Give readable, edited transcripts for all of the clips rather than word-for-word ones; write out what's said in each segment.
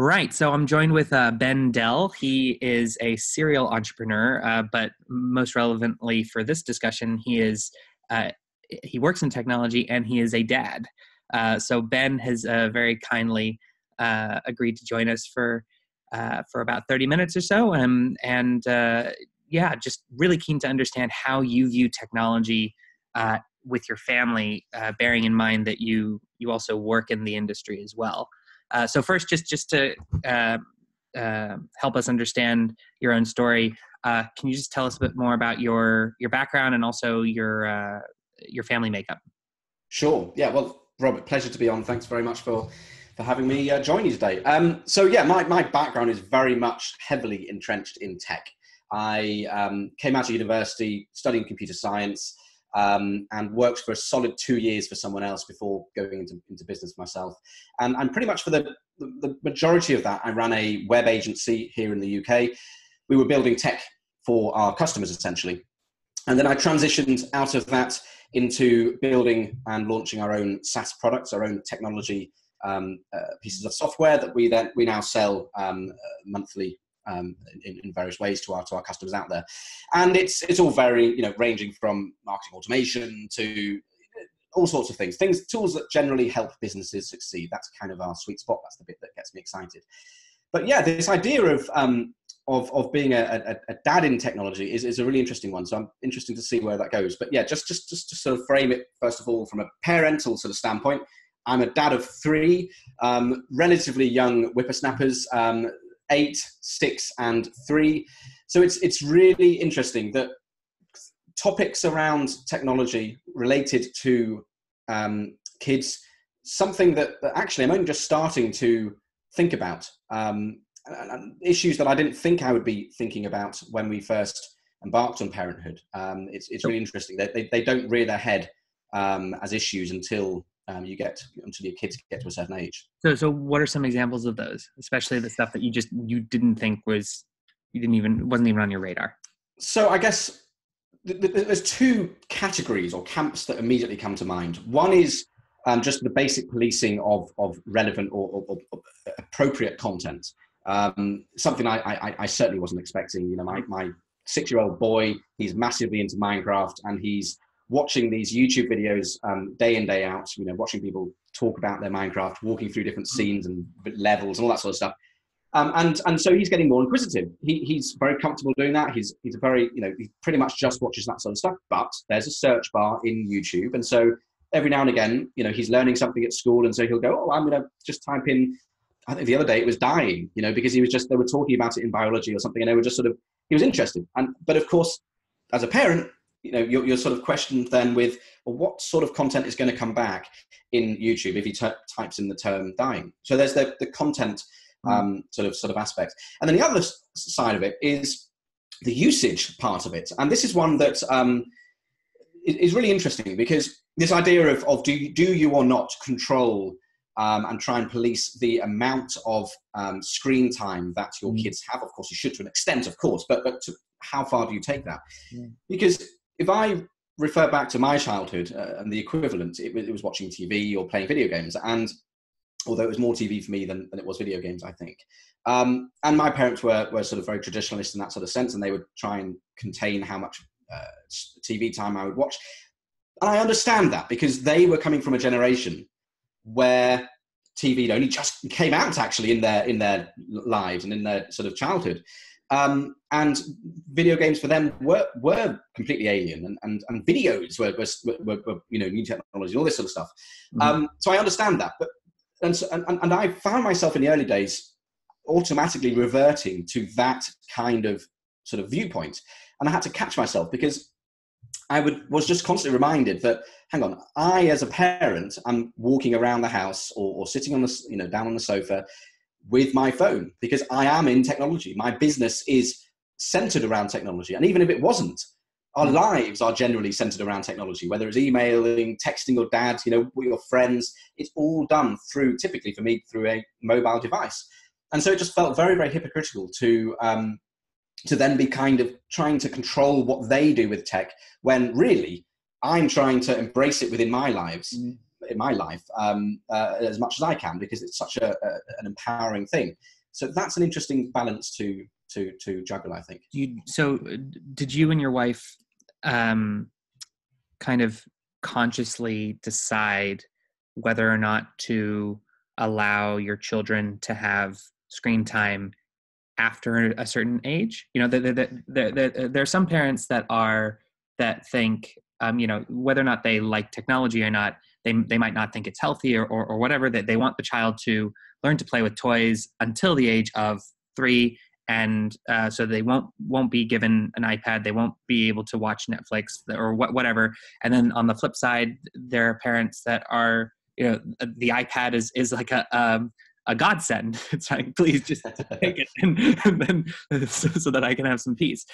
Right. So I'm joined with Ben Dell. He is a serial entrepreneur, but most relevantly for this discussion, uh, he works in technology and he is a dad. So Ben has very kindly agreed to join us for about 30 minutes or so, yeah, just really keen to understand how you view technology with your family, bearing in mind that you also work in the industry as well. So first, just to uh, help us understand your own story, can you just tell us a bit more about your background and also your family makeup? Sure. Yeah. Well, Robert, pleasure to be on. Thanks very much for having me join you today. So yeah, my background is very much heavily entrenched in tech. I came out of university studying computer science and worked for a solid 2 years for someone else before going into business myself. And pretty much for the majority of that, I ran a web agency here in the UK. We were building tech for our customers essentially. And then I transitioned out of that into building and launching our own SaaS products, our own technology pieces of software that we now sell monthly in various ways to our customers out there. And it's all very, ranging from marketing automation to all sorts of tools that generally help businesses succeed. That's kind of our sweet spot. That's the bit that gets me excited. But yeah, this idea of being a dad in technology is a really interesting one. So I'm interested to see where that goes. But yeah, just to sort of frame it, first of all, from a parental sort of standpoint, I'm a dad of three relatively young whippersnappers, 8, 6, and 3. So it's really interesting that topics around technology related to kids, something that actually I'm only just starting to think about. And issues that I didn't think I would be thinking about when we first embarked on parenthood. It's really interesting. They don't rear their head as issues until your kids get to a certain age. So what are some examples of those, especially the stuff that you didn't think wasn't even on your radar? So I guess there's two categories or camps that immediately come to mind. One is just the basic policing of relevant or appropriate content. Something I certainly wasn't expecting. My 6-year-old boy, he's massively into Minecraft, and he's watching these YouTube videos day in, day out, watching people talk about their Minecraft, walking through different scenes and levels and all that sort of stuff. And so he's getting more inquisitive. He's very comfortable doing that. He's a very, he pretty much just watches that sort of stuff, but there's a search bar in YouTube. And so every now and again, he's learning something at school. And so he'll go, I'm going to just type in, I think the other day it was dying, because they were talking about it in biology or something. And they were just he was interested. But of course, as a parent, you're sort of questioned then with, well, what sort of content is going to come back in YouTube if he types in the term dying? So there's the content sort of aspect. And then the other side of it is the usage part of it. And this is one that is really interesting, because this idea of do you or not control and try and police the amount of screen time that your kids have. Of course, you should to an extent, of course, but how far do you take that? Yeah. Because if I refer back to my childhood and the equivalent, it was watching TV or playing video games. And although it was more TV for me than it was video games, I think. And my parents were sort of very traditionalist in that sort of sense, and they would try and contain how much TV time I would watch. And I understand that, because they were coming from a generation where TV only just came out actually in their lives and in their sort of childhood. And video games for them were completely alien, and videos were new technology and all this sort of stuff. Mm-hmm. So I understand that, and I found myself in the early days automatically reverting to that kind of sort of viewpoint, and I had to catch myself, because I was just constantly reminded that, hang on, I as a parent, I'm walking around the house or sitting on the down on the sofa with my phone, because I am in technology. My business is centered around technology. And even if it wasn't, our lives are generally centered around technology, whether it's emailing, texting your dad, with your friends. It's all done typically for me, through a mobile device. And so it just felt very, very hypocritical to then be kind of trying to control what they do with tech, when really I'm trying to embrace it within my lives. in my life as much as I can, because it's such an empowering thing. So that's an interesting balance to juggle, I think. So did you and your wife kind of consciously decide whether or not to allow your children to have screen time after a certain age? There are some parents that think, whether or not they like technology or not, they might not think it's healthy or whatever, that they want the child to learn to play with toys until the age of 3. And so they won't be given an iPad. They won't be able to watch Netflix or whatever. And then on the flip side, there are parents that are, the iPad is like a godsend. It's like, please just take it and then so that I can have some peace.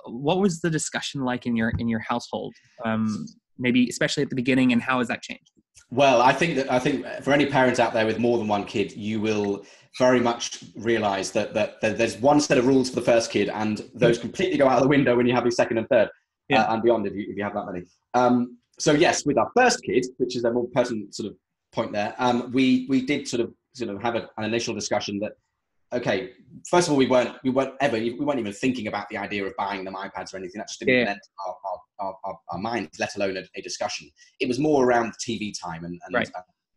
What was the discussion like in your household? Maybe especially at the beginning, and how has that changed? Well, I think for any parents out there with more than one kid, you will very much realize that there's one set of rules for the first kid, and those completely go out the window when you have your second and third, and beyond if you have that many. So yes, with our first kid, which is a more pertinent sort of point there, we did sort of have an initial discussion that, okay, first of all, we weren't even thinking about the idea of buying them iPads or anything. That just didn't enter our minds, let alone a discussion. It was more around TV time and right.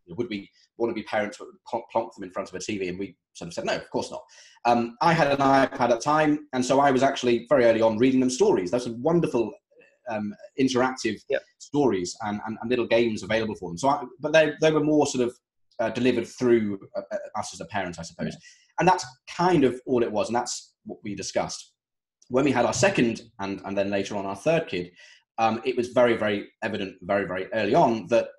Would we want to be parents who would plonk them in front of a TV? And we sort of said, no, of course not. I had an iPad at the time, and so I was actually very early on reading them stories. There's some wonderful interactive stories and little games available for them. But they were more sort of delivered through us as a parent, I suppose. And that's kind of all it was. And that's what we discussed. When we had our second and then later on our third kid, it was very, very evident very, very early on that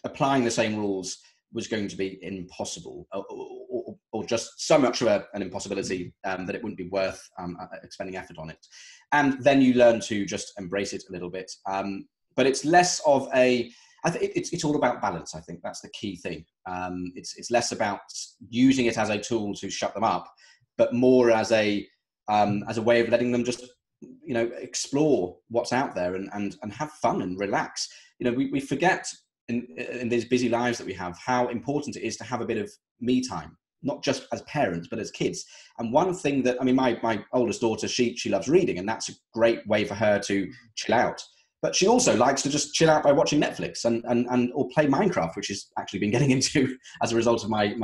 applying the same rules was going to be impossible, or just so much of an impossibility that it wouldn't be worth expending effort on it. And then you learn to just embrace it a little bit. But it's less of I think it's all about balance. I think that's the key thing. It's less about using it as a tool to shut them up, but more as a way of letting them just explore what's out there and have fun and relax. We forget in these busy lives that we have how important it is to have a bit of me time, not just as parents but as kids. And one thing that my oldest daughter, she loves reading, and that's a great way for her to chill out. But she also likes to just chill out by watching Netflix and or play Minecraft, which she's actually been getting into as a result of my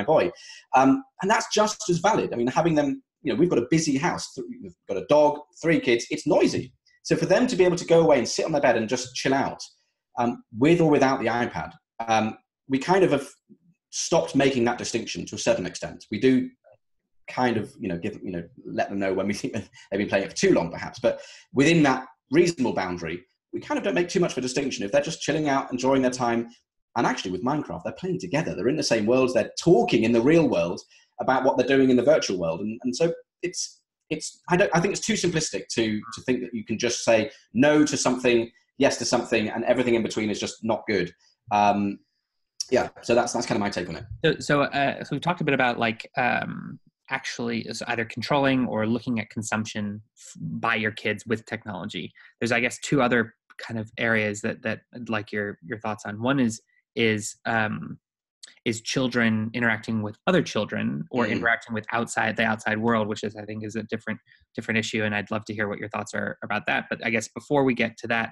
boy. And that's just as valid. Having them, we've got a busy house. We've got a dog, 3 kids. It's noisy. So for them to be able to go away and sit on their bed and just chill out, with or without the iPad, we kind of have stopped making that distinction to a certain extent. We do kind of, let them know when we think they've been playing it for too long, perhaps. But within that reasonable boundary, we kind of don't make too much of a distinction. If they're just chilling out, enjoying their time, and actually with Minecraft, they're playing together. They're in the same worlds. They're talking in the real world about what they're doing in the virtual world. And so I think it's too simplistic to think that you can just say no to something, yes to something, and everything in between is just not good. So that's kind of my take on it. So we've talked a bit about actually is either controlling or looking at consumption by your kids with technology. There's, I guess, 2 other kind of areas that I'd like your thoughts on. One is children interacting with other children or interacting with the outside world, which I think is a different issue. And I'd love to hear what your thoughts are about that. But I guess before we get to that,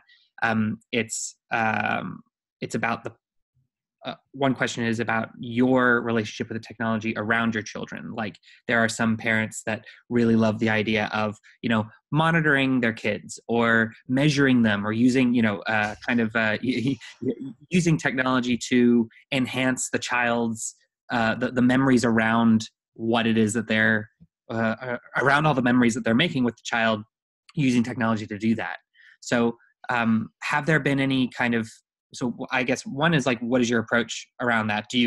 it's about one question is about your relationship with the technology around your children. Like, there are some parents that really love the idea of, monitoring their kids or measuring them or using, using technology to enhance the child's, the memories around what it is that they're, around all the memories that they're making with the child, using technology to do that. So have there been any kind of, so I guess one is what is your approach around that? Do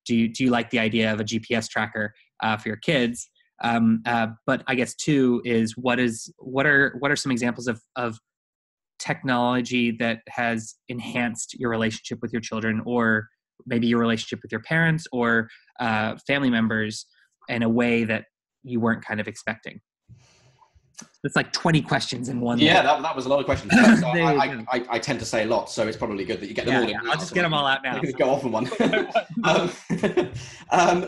you like the idea of a GPS tracker for your kids? But I guess 2 is what are some examples of technology that has enhanced your relationship with your children, or maybe your relationship with your parents or family members in a way that you weren't kind of expecting? It's like 20 questions in one. Yeah, that was a lot of questions. So There you go. I tend to say a lot, so it's probably good that you get them Yeah, all in yeah. now. I'll just So get them all out now. I can go off on one.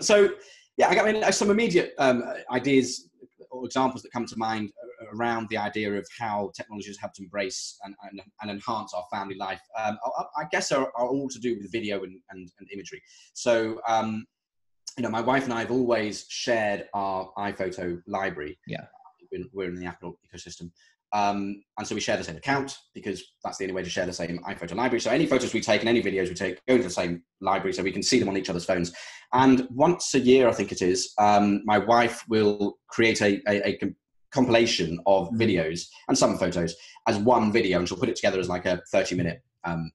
So, yeah, I mean, some immediate ideas or examples that come to mind around the idea of how technology has helped embrace and enhance our family life, I guess are all to do with video and imagery. So, my wife and I have always shared our iPhoto library. Yeah. We're in the Apple ecosystem. And so we share the same account because that's the only way to share the same iPhoto library. So any photos we take and any videos we take go into the same library so we can see them on each other's phones. And once a year, I think it is, my wife will create a compilation of videos and some photos as one video, and she'll put it together as like a 30-minute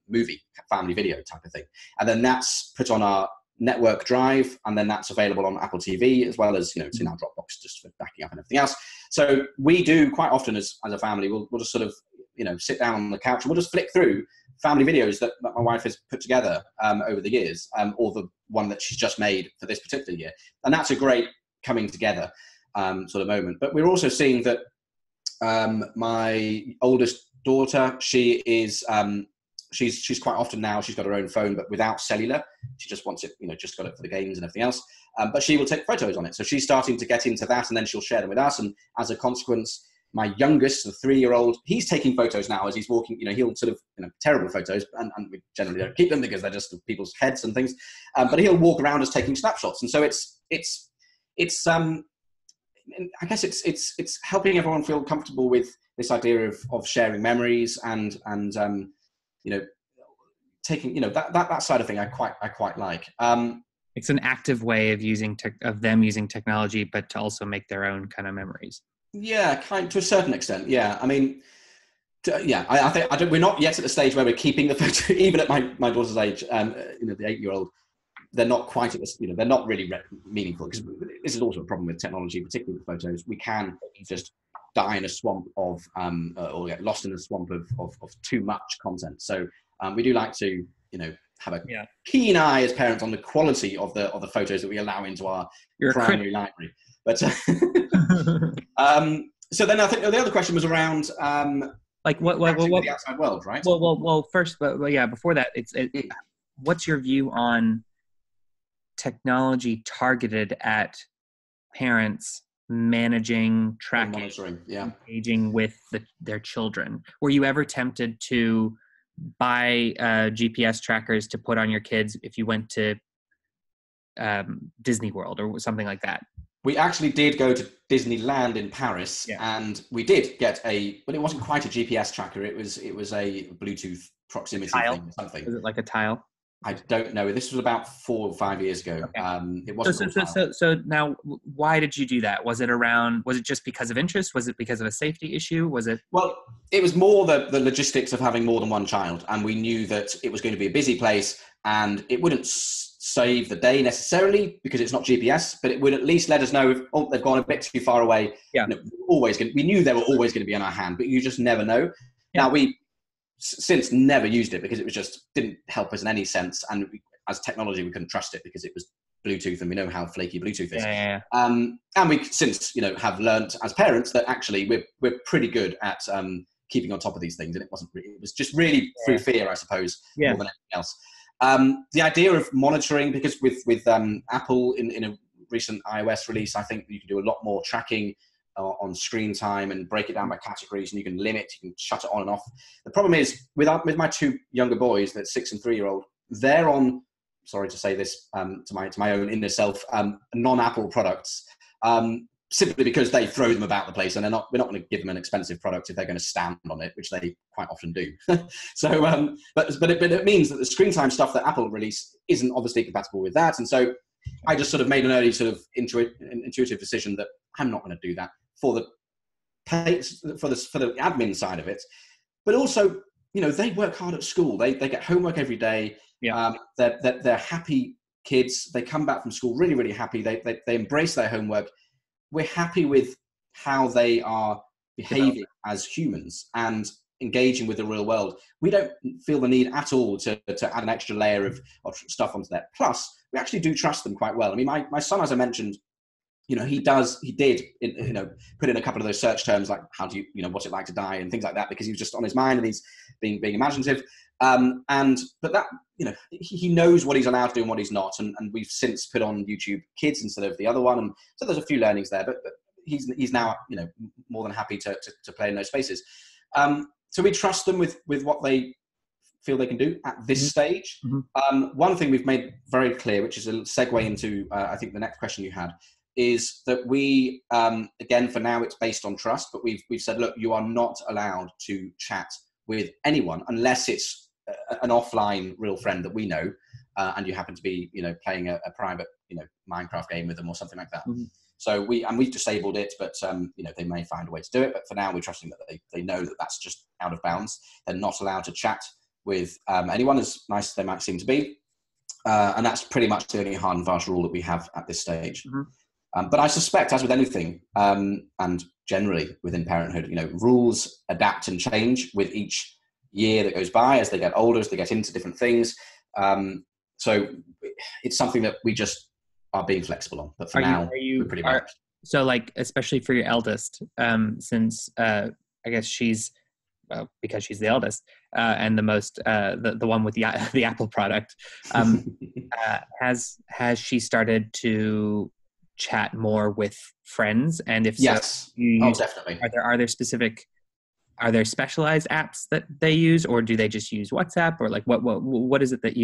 movie, family video type of thing. And then that's put on our network drive, and then that's available on Apple TV as well as, it's in our Dropbox just for backing up and everything else. So we do quite often as a family, we'll just sort of, sit down on the couch and we'll just flick through family videos that my wife has put together over the years, or the one that she's just made for this particular year. And that's a great coming together sort of moment. But we're also seeing that my oldest daughter, she is, she's quite often now, she's got her own phone, but without cellular. She just wants it, just got it for the games and everything else. But she will take photos on it. So she's starting to get into that, and then she'll share them with us. And as a consequence, my youngest, the 3-year-old, he's taking photos now as he's walking. He'll sort of, terrible photos, and we generally don't keep them because they're just of people's heads and things. But he'll walk around us taking snapshots. And so it's I guess it's helping everyone feel comfortable with this idea of sharing memories and taking, that side of thing I quite like. It's an active way of using them using technology, but to also make their own kind of memories. Yeah, to a certain extent. Yeah, I mean, I think we're not yet at the stage where we're keeping the photo. Even at my daughter's age, the 8-year-old, they're not quite at this. They're not really meaningful, because this is also a problem with technology, particularly with photos. We can just die in a swamp of, or get lost in a swamp of too much content. So we do like to, have a keen eye as parents on the quality of the photos that we allow into our primary library. But so then I think the other question was around like what the outside world, right? Well, first, but yeah, before that, what's your view on technology targeted at parents managing, tracking, monitoring, engaging with their children? Were you ever tempted to buy GPS trackers to put on your kids if you went to Disney World or something like that? We actually did go to Disneyland in Paris, and we did get but it wasn't quite a GPS tracker. It was a Bluetooth proximity thing or something. Was it like a tile? I don't know. This was about 4 or 5 years ago. Okay. It wasn't. So now, why did you do that? Was it just because of interest? Was it because of a safety issue? Was it? Well, it was more the logistics of having more than one child, and we knew that it was going to be a busy place, and it wouldn't save the day necessarily because it's not GPS, but it would at least let us know if they've gone a bit too far away. Yeah. We knew they were always going to be on our hand, but you just never know. Yeah. Now we since never used it because it was just didn't help us in any sense, and as technology we couldn't trust it because it was Bluetooth, and we know how flaky Bluetooth is. Yeah. And we since have learnt as parents that actually we're pretty good at keeping on top of these things, and it was just really through fear, I suppose, more than anything else. The idea of monitoring, because with Apple in a recent iOS release, I think you can do a lot more tracking on screen time and break it down by categories, and you can shut it on and off. The problem is with my 2 younger boys, that 6 and 3-year-old, they're on, sorry to say this to my own inner self, non-Apple products, simply because they throw them about the place, and we're not going to give them an expensive product if they're going to stand on it, which they quite often do. So, but it means that the screen time stuff that Apple release isn't obviously compatible with that, and so I just sort of made an early sort of intuitive decision that I'm not going to do that for the admin side of it. But also, they work hard at school. They get homework every day. Yeah. They're happy kids. They come back from school really, really happy. They embrace their homework. We're happy with how they are behaving as humans and engaging with the real world. We don't feel the need at all to add an extra layer of stuff onto that. Plus, we actually do trust them quite well. I mean, my son, as I mentioned, he did, put in a couple of those search terms like how do you, what's it like to die and things like that, because he was just on his mind and he's being imaginative. But that, he knows what he's allowed to do and what he's not. And we've since put on YouTube Kids instead of the other one. And so there's a few learnings there, but he's now, more than happy to play in those spaces. So we trust them with what they feel they can do at this stage. One thing we've made very clear, which is a segue into, I think the next question you had, is that we, again, for now, it's based on trust, but we've said, look, you are not allowed to chat with anyone unless it's an offline real friend that we know, and you happen to be, playing a private, Minecraft game with them or something like that. So we've disabled it, but they may find a way to do it. But for now, we're trusting that they know that that's just out of bounds. They're not allowed to chat with anyone, as nice as they might seem to be, and that's pretty much the only hard and fast rule that we have at this stage. But I suspect, as with anything, and generally within parenthood, rules adapt and change with each year that goes by as they get older, as they get into different things. So it's something that we just are being flexible on. But for now, we're pretty much. So, like, especially for your eldest, since I guess she's, because she's the eldest and the most, the one with the Apple product, has she started to chat more with friends? And if yes, so, definitely. Are there specialized apps that they use, or do they just use WhatsApp, or like what is it that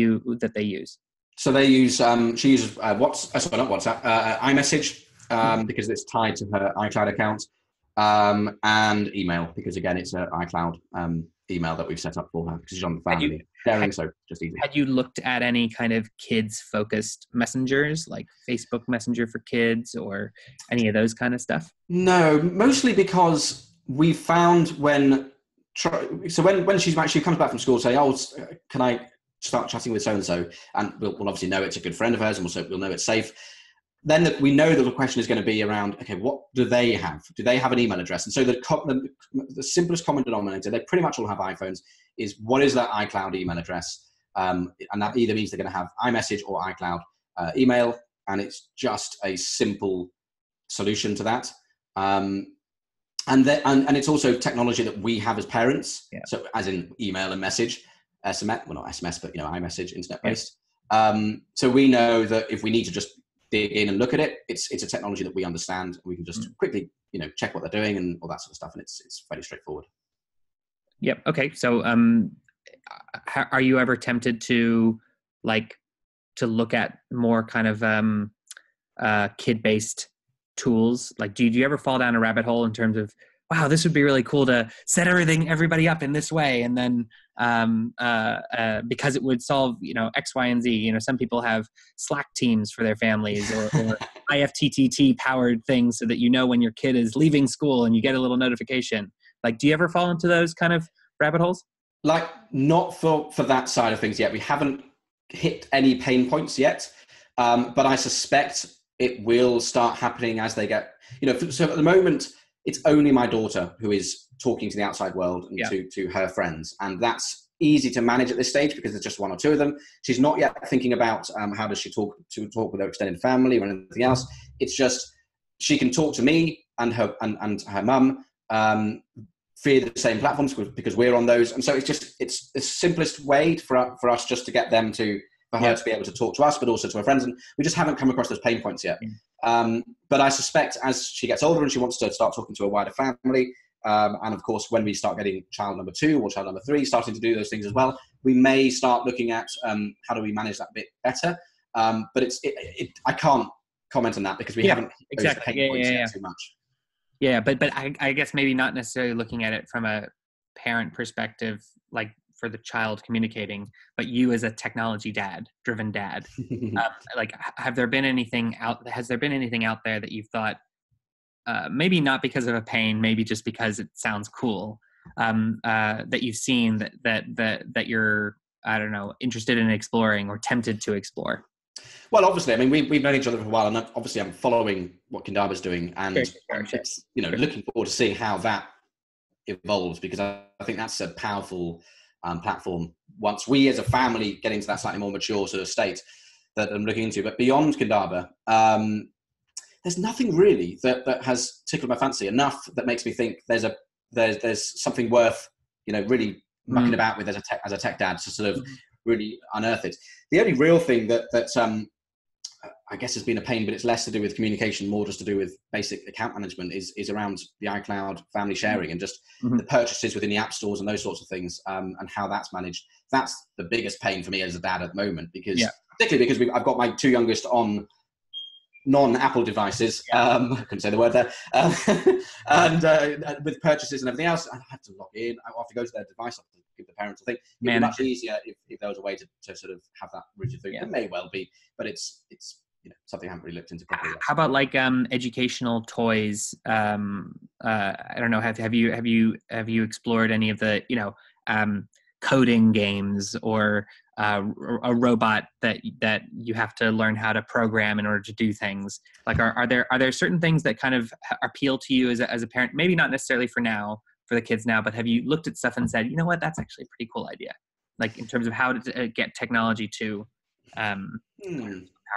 they use? So they use she uses not WhatsApp, iMessage, because it's tied to her iCloud account, and email, because again it's an iCloud email that we've set up for her because she's on the family sharing, so just easy. Had you looked at any kind of kids focused messengers like Facebook Messenger for kids or any of those kind of stuff? No, mostly because we found when she comes back from school, say, oh, can I start chatting with so-and-so, and we'll obviously know it's a good friend of hers, and we'll know it's safe. Then we know that the question is going to be around, okay, what do they have? Do they have an email address? And so the simplest common denominator, they pretty much all have iPhones, is what is their iCloud email address? And that either means they're going to have iMessage or iCloud email, and it's just a simple solution to that. And it's also technology that we have as parents, so as in email and message, SMS, well, not SMS, but iMessage, internet-based. So we know that if we need to just dig in and look at it, it's a technology that we understand. We can just quickly, check what they're doing and all that sort of stuff, and it's fairly straightforward. Yep. Okay. So, are you ever tempted to look at more kind of kid-based tools? Like, do you ever fall down a rabbit hole in terms of, wow, this would be really cool to set everybody up in this way, and then because it would solve X, Y, and Z. Some people have Slack teams for their families, or IFTTT powered things, so that when your kid is leaving school and you get a little notification. Like, do you ever fall into those kind of rabbit holes? Like, not for that side of things yet. We haven't hit any pain points yet, but I suspect it will start happening as they get. So at the moment, it's only my daughter who is talking to the outside world and to her friends. And that's easy to manage at this stage because there's just one or two of them. She's not yet thinking about how does she talk with her extended family or anything else. It's just she can talk to me and her mum via the same platforms because we're on those. And so it's the simplest way for us just to get them for her to be able to talk to us, but also to her friends. And we just haven't come across those pain points yet. But I suspect as she gets older and she wants to start talking to a wider family, and of course, when we start getting child number 2 or child number 3 starting to do those things as well, we may start looking at how do we manage that bit better. But I can't comment on that because we haven't exactly pain points yet too much. Yeah, but I guess maybe not necessarily looking at it from a parent perspective, like for the child communicating, but you as a technology driven dad, like, has there been anything out there that you've thought, maybe not because of a pain, maybe just because it sounds cool, that you've seen that you're, I don't know, interested in exploring or tempted to explore? Well, obviously, I mean, we've known each other for a while, and obviously I'm following what Kindaba's doing, and it's, looking forward to seeing how that evolves, because I think that's a powerful platform once we as a family get into that slightly more mature sort of state that I'm looking into. But beyond Kindaba, there's nothing really that has tickled my fancy enough that makes me think there's something worth, really mucking about with as a tech dad to sort of really unearth it. The only real thing that I guess has been a pain, but it's less to do with communication, more just to do with basic account management, is around the iCloud family sharing and just the purchases within the app stores and those sorts of things, and how that's managed. That's the biggest pain for me as a dad at the moment, particularly because I've got my two youngest on non-Apple devices. I couldn't say the word there. And with purchases and everything else, I have to log in. I have to go to their device. I have to give the parents a thing. It'd be much easier if there was a way to sort of have that rigid thing. It may well be, but it's something I haven't really looked into properly yet. How about like educational toys? I don't know. Have you explored any of the coding games, or a robot that you have to learn how to program in order to do things? Like, are there certain things that kind of appeal to you as a parent? Maybe not necessarily for the kids now, but have you looked at stuff and said, you know what, that's actually a pretty cool idea? Like in terms of how to get technology to power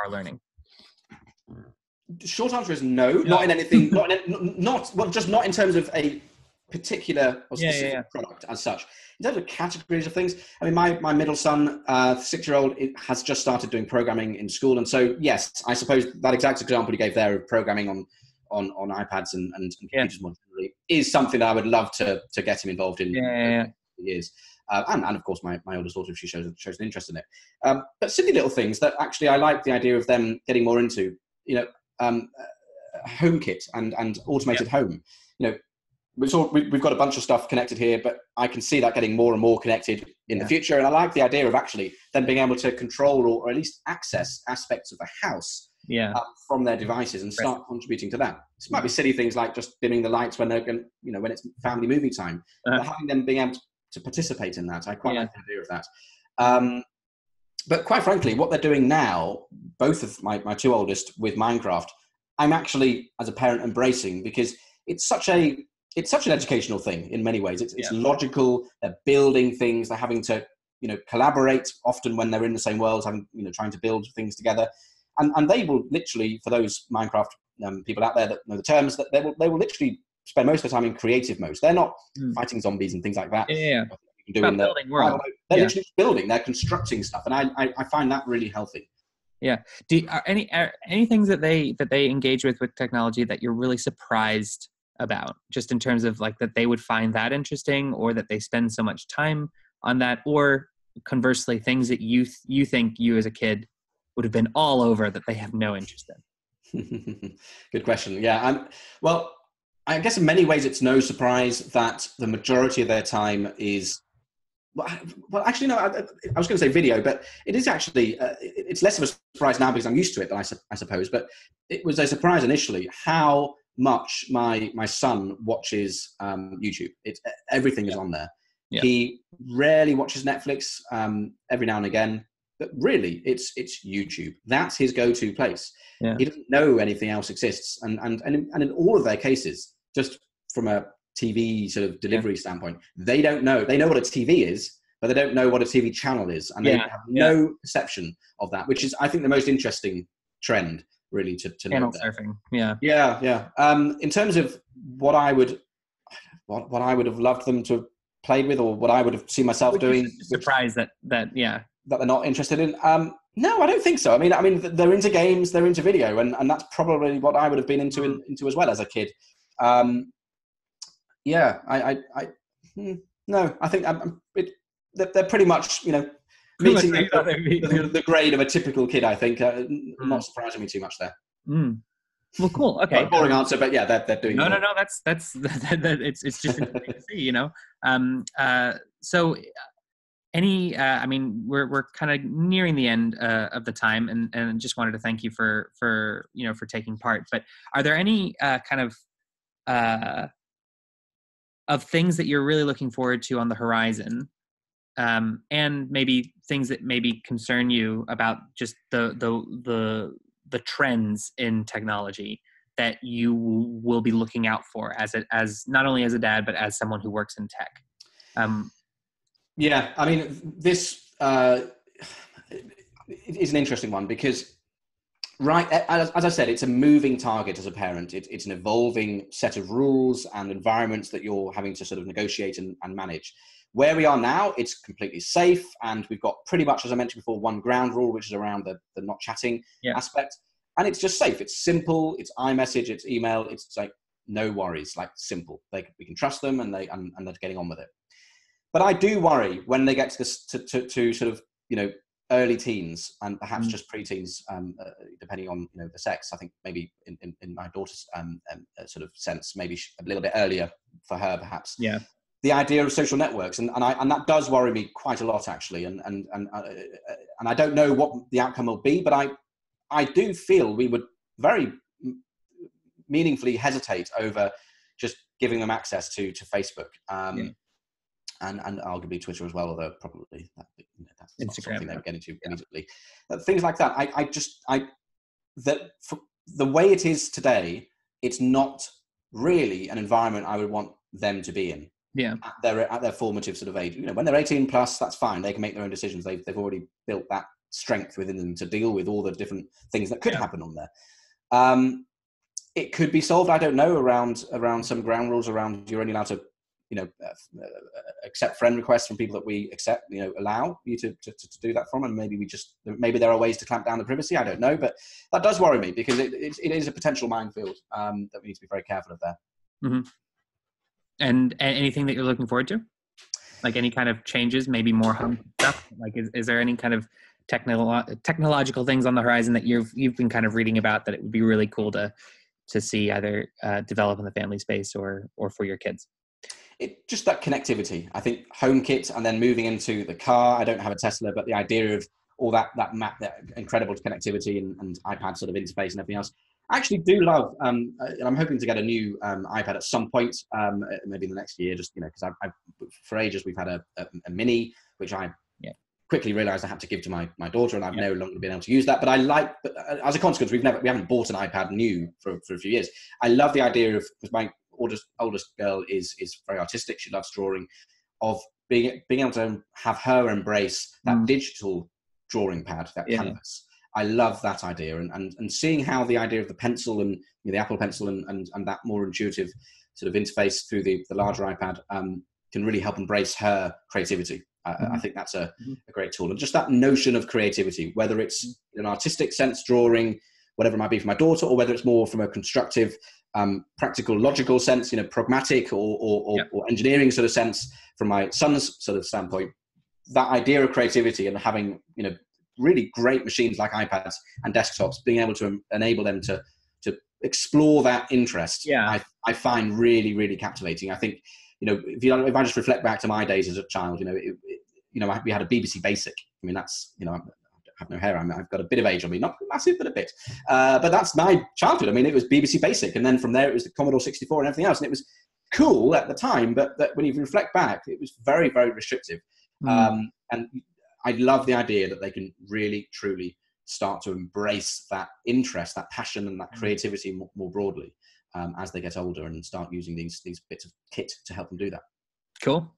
learning. The short answer is no. Not in anything. Just not in terms of a particular or specific product as such. In terms of categories of things, I mean, my middle son, 6-year-old, has just started doing programming in school, and so yes, I suppose that exact example you gave there of programming on iPads and computers more generally is something that I would love to get him involved in. Years. And of course, my oldest daughter, if she shows an interest in it. But silly little things that actually I like the idea of them getting more into. HomeKit and automated home. We've got a bunch of stuff connected here, but I can see that getting more and more connected in the future. And I like the idea of actually them being able to control or at least access aspects of the house from their devices and start contributing to that. This might be silly things like just dimming the lights when when it's family movie time, but having them being able to participate in that. I quite like the idea of that. But quite frankly, what they're doing now, both of my two oldest with Minecraft, I'm actually, as a parent, embracing, because it's such an educational thing in many ways. It's logical. They're building things. They're having to, collaborate often when they're in the same world, trying to build things together. And they will literally, for those Minecraft people out there that know the terms, that they will literally spend most of the time in creative mode. They're not fighting zombies and things like that. Building world. They're literally building. They're constructing stuff, and I find that really healthy. Yeah. Are any things that they engage with technology that you're really surprised about, just in terms of like that they would find that interesting, or that they spend so much time on that, or conversely things that you think you as a kid would have been all over that they have no interest in? Good question. Yeah. Well, I guess in many ways it's no surprise that the majority of their time is. Well, actually, no. I was going to say video, but it is actually. It's less of a surprise now because I'm used to it. But I suppose, but it was a surprise initially how much my son watches YouTube. Everything is on there. Yeah. He rarely watches Netflix. Every now and again, but really, it's YouTube. That's his go-to place. Yeah. He doesn't know anything else exists, and in all of their cases, just from a TV sort of delivery standpoint, they don't know. They know what a TV is, but they don't know what a TV channel is, and they have no perception of that, which is, I think, the most interesting trend, really, to channel surfing. Yeah. In terms of what I would have loved them to have played with, or what I would have seen myself doing. Surprised that they're not interested in. No, I don't think so. I mean, they're into games, they're into video, and that's probably what I would have been into as well as a kid. Yeah, no, I think they're pretty much, meeting the grade of a typical kid, I think. Not surprising me too much there. Well, cool. Okay. Boring answer, but yeah, they're doing. No. That's it's just interesting to see, So, I mean, we're kind of nearing the end of the time, and just wanted to thank you for taking part. But are there any kind of things that you're really looking forward to on the horizon, and maybe things that maybe concern you about just the trends in technology that you will be looking out for as not only as a dad, but as someone who works in tech? Yeah, I mean, this is an interesting one, because Right. As I said, it's a moving target as a parent. It's an evolving set of rules and environments that you're having to sort of negotiate and manage. Where we are now, it's completely safe. And we've got pretty much, as I mentioned before, one ground rule, which is around the not chatting Yeah. aspect. And it's just safe. It's simple. It's iMessage, it's email. It's like no worries, like simple. We can trust them and they're getting on with it. But I do worry when they get to this, to sort of, early teens and perhaps just preteens, depending on the sex. I think maybe in my daughter's sort of sense, maybe a little bit earlier for her, perhaps. Yeah. The idea of social networks, and that does worry me quite a lot, actually. And I don't know what the outcome will be, but I do feel we would very meaningfully hesitate over just giving them access to Facebook. And arguably Twitter as well, although probably that's not something they would get into immediately. Things like that. For the way it is today, it's not really an environment I would want them to be in. Yeah. At their formative sort of age. When they're 18 plus, that's fine. They can make their own decisions. They've already built that strength within them to deal with all the different things that could happen on there. It could be solved, I don't know, around some ground rules around you're only allowed to accept friend requests from people that we accept, allow you to do that from, and maybe there are ways to clamp down the privacy. I don't know, but that does worry me because it is a potential minefield that we need to be very careful of there. Mm-hmm. And anything that you're looking forward to, like any kind of changes, maybe more home stuff. Like, is there any kind of technological things on the horizon that you've been kind of reading about that it would be really cool to see either develop in the family space or for your kids? Just that connectivity. I think HomeKit and then moving into the car. I don't have a Tesla, but the idea of all that incredible connectivity and iPad sort of interface and everything else. I actually do love, and I'm hoping to get a new iPad at some point, maybe in the next year, just, because I've for ages we've had a mini, which I quickly realized I had to give to my daughter, and I've no longer been able to use that. But as a consequence, we haven't bought an iPad new for a few years. I love the idea of, because my oldest girl is very artistic. She loves drawing, of being able to have her embrace that digital drawing pad, that canvas. I love that idea, and seeing how the idea of the pencil and the Apple Pencil and that more intuitive sort of interface through the larger iPad can really help embrace her creativity. I think that's a great tool, and just that notion of creativity, whether it's in an artistic sense, drawing, whatever it might be for my daughter, or whether it's more from a constructive, practical, logical sense, pragmatic or engineering sort of sense from my son's sort of standpoint. That idea of creativity and having really great machines like iPads and desktops, being able to enable them to explore that interest, I find really, really captivating. I think, if I just reflect back to my days as a child, we had a BBC Basic. I mean, that's, I have no hair. I've got a bit of age on me, not massive, but a bit. But that's my childhood. I mean, it was BBC Basic. And then from there, it was the Commodore 64 and everything else. And it was cool at the time, but when you reflect back, it was very, very restrictive. And I love the idea that they can really, truly start to embrace that interest, that passion, and that creativity more broadly as they get older and start using these bits of kit to help them do that. Cool.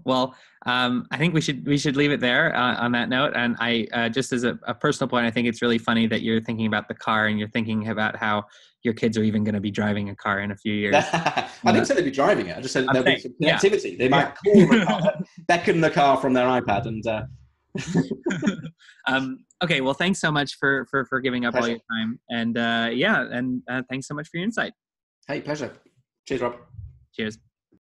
Well, I think we should leave it there on that note. And I just as a personal point, I think it's really funny that you're thinking about the car and you're thinking about how your kids are even going to be driving a car in a few years. I didn't say they'd be driving it. I just said there'll be some connectivity. Yeah. They might call the car, beckon the car from their iPad, and. Okay. Well, thanks so much for giving up all your time, and thanks so much for your insight. Hey, pleasure. Cheers, Rob. Cheers.